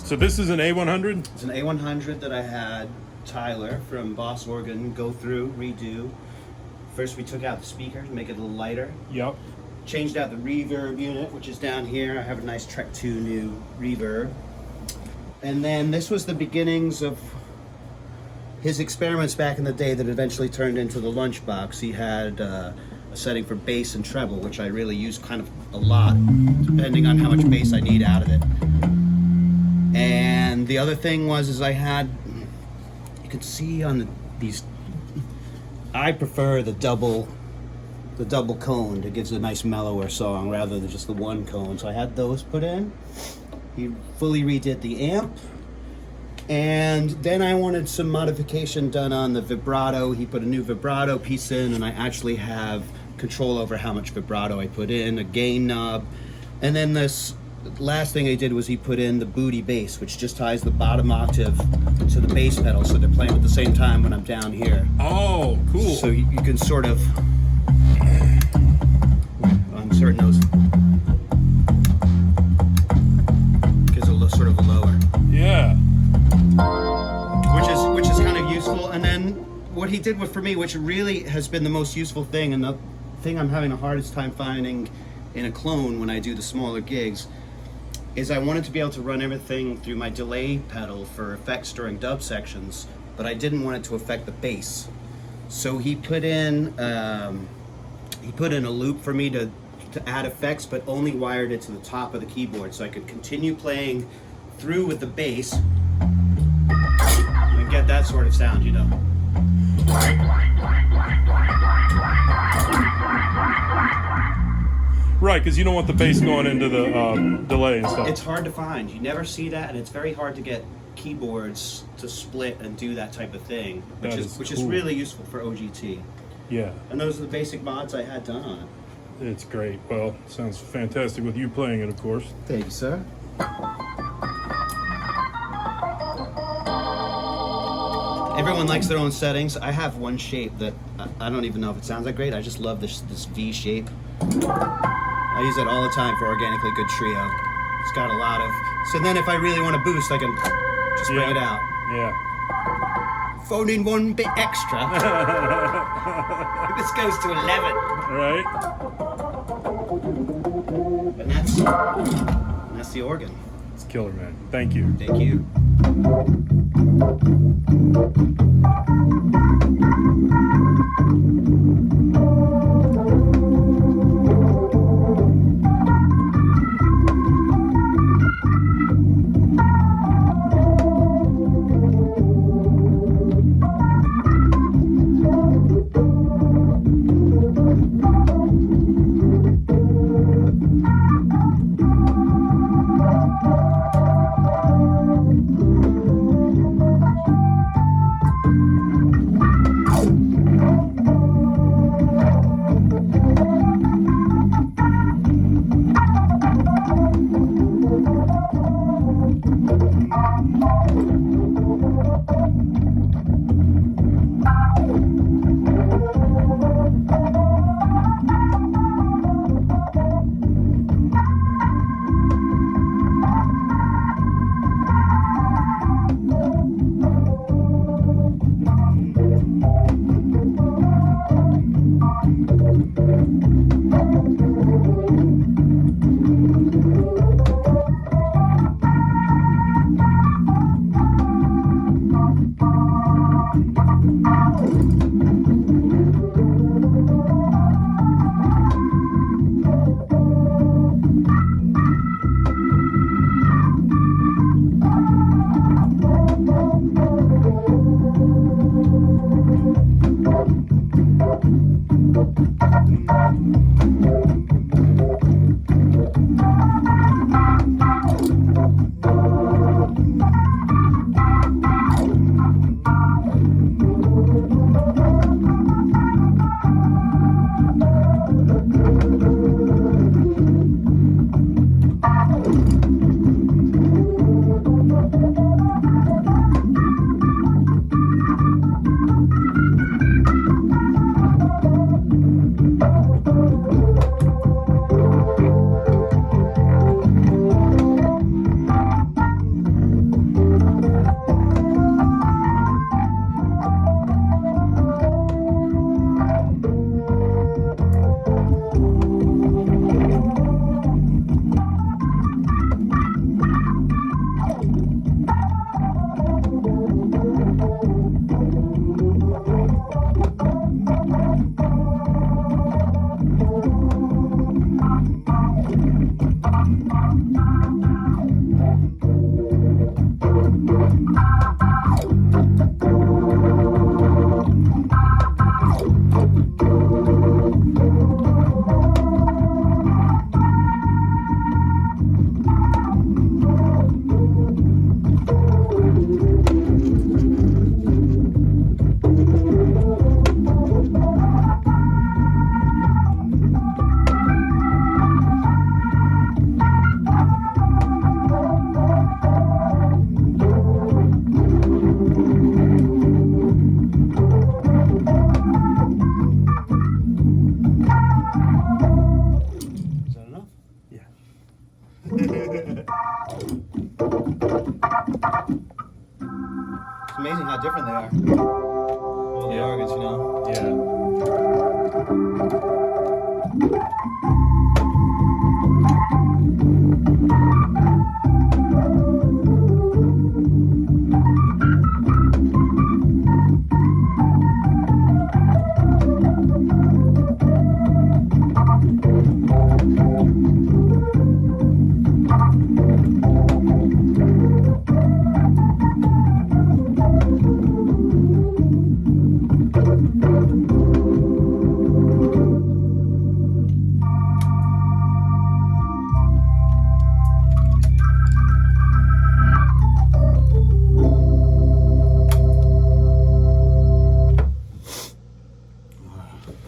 So this is an A100? It's an A100 that I had Tyler from Boss Organ go through, redo. First we took out the speakers, make it a little lighter. Yep. Changed out the reverb unit, which is down here. I have a nice Trek 2 new reverb. And then this was the beginnings of his experiments back in the day that eventually turned into the Lunchbox. He had a setting for bass and treble, which I really use kind of a lot, depending on how much bass I need out of it. And the other thing was I had, you can see on these, I prefer the double cone. It gives a nice mellower song rather than just the one cone. So I had those put in. He fully redid the amp. And then I wanted some modification done on the vibrato. He put a new vibrato piece in, and I actually have control over how much vibrato I put in, a gain knob. And then this last thing I did was he put in the booty bass, which just ties the bottom octave to the bass pedal, so they're playing at the same time when I'm down here. Oh, cool. So you can sort of, on certain notes, gives a sort of a lower. Yeah. Which is kind of useful. And then what he did for me, which really has been the most useful thing, and the thing I'm having the hardest time finding in a clone when I do the smaller gigs, is I wanted to be able to run everything through my delay pedal for effects during dub sections, but I didn't want it to affect the bass. So he put in a loop for me to add effects, but only wired it to the top of the keyboard, so I could continue playing through with the bass and get that sort of sound, you know. Right, because you don't want the bass going into the delay and stuff. It's hard to find. You never see that, and it's very hard to get keyboards to split and do that type of thing, which is really useful for OGT. Yeah. And those are the basic mods I had done on it. It's great. Well, sounds fantastic with you playing it, of course. Thank you, sir. Everyone likes their own settings. I have one shape that I don't even know if it sounds that great. I just love this V shape. I use it all the time for Organically Good Trio. It's got a lot of... So then if I really want to boost, I can just bring it out. Yeah. Phone in one bit extra. This goes to 11. Right. And that's the organ. It's killer, man. Thank you. Thank you. It's amazing how different they are. All the organs, you know. Yeah.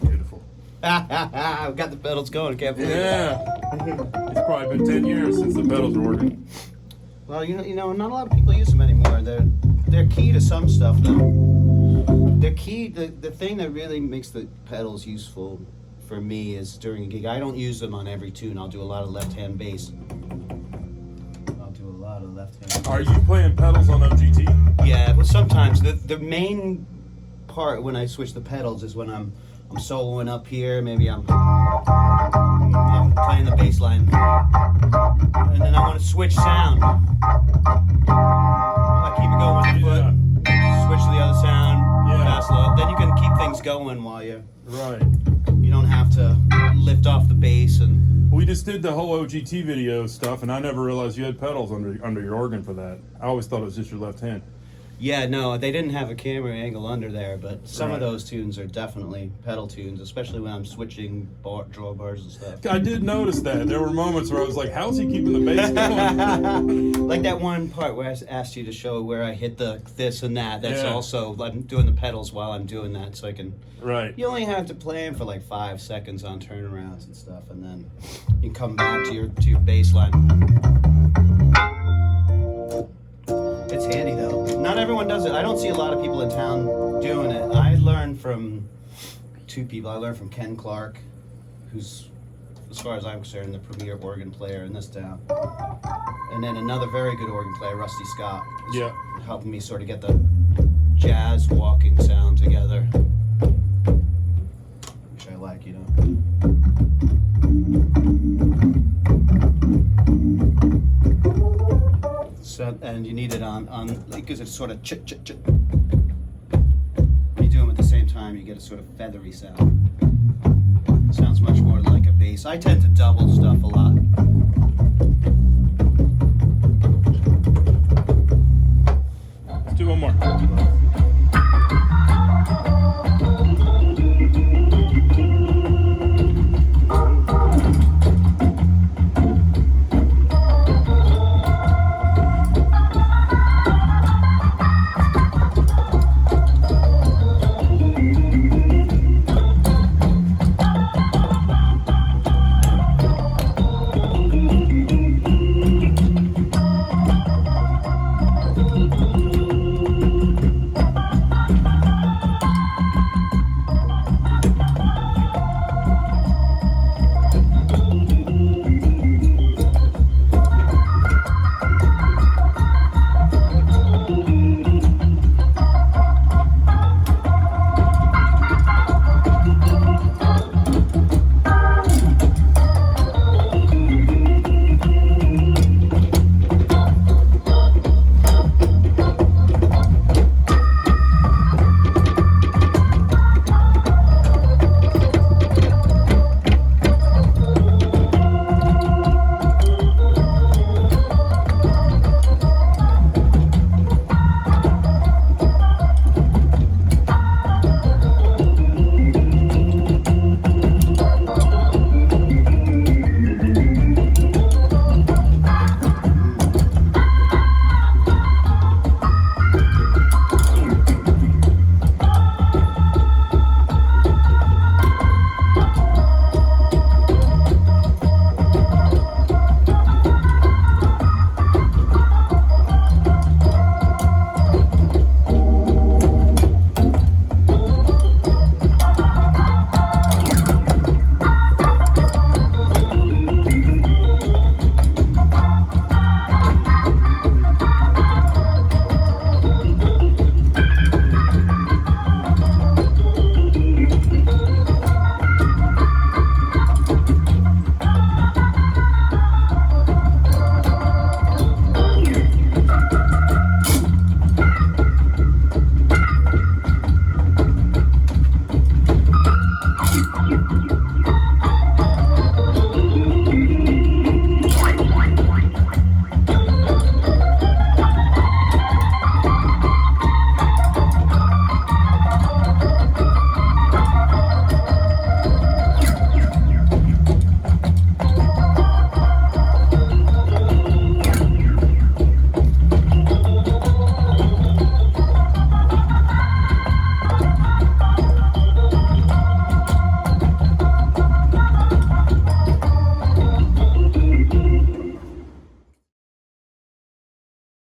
Beautiful. I've got the pedals going. Can't believe it. Yeah. It's probably been 10 years since the pedals were working. Well, you know, not a lot of people use them anymore. They're key to some stuff, though. They're key. The thing that really makes the pedals useful for me is during a gig. I don't use them on every tune. I'll do a lot of left-hand bass. I'll do a lot of left-hand. Are you playing pedals on OGT? Yeah, but sometimes the main part when I switch the pedals is when I'm soloing up here. Maybe I'm playing the bass line, and then I want to switch sound. I keep it going with the foot. Switch to the other sound. Pass low. Then you can keep things going while you don't have to lift off the bass. And We just did the whole OGT video stuff, and I never realized you had pedals under your organ for that. I always thought it was just your left hand. yeah, no, they didn't have a camera angle under there, but some of those tunes are definitely pedal tunes, especially when I'm switching drawbars and stuff. I did notice that. There were moments where I was like, how's he keeping the bass going? Like that one part where I asked you to show where I hit the this and that. That's Yeah. also, I'm doing the pedals while I'm doing that, so I can. Right. You only have to play them for like 5 seconds on turnarounds and stuff, and then you come back to your bass line. It's handy though. Not everyone does it. I don't see a lot of people in town doing it. I learned from 2 people. I learned from Ken Clark, who's, as far as I'm concerned, the premier organ player in this town. And then another very good organ player, Rusty Scott, was Yeah. helping me sort of get the jazz walking sound together, which I like, you know. So, and you need it on like, because it's sort of chit chit chit. When you do them at the same time, you get a sort of feathery sound. It sounds much more like a bass. I tend to double stuff a lot.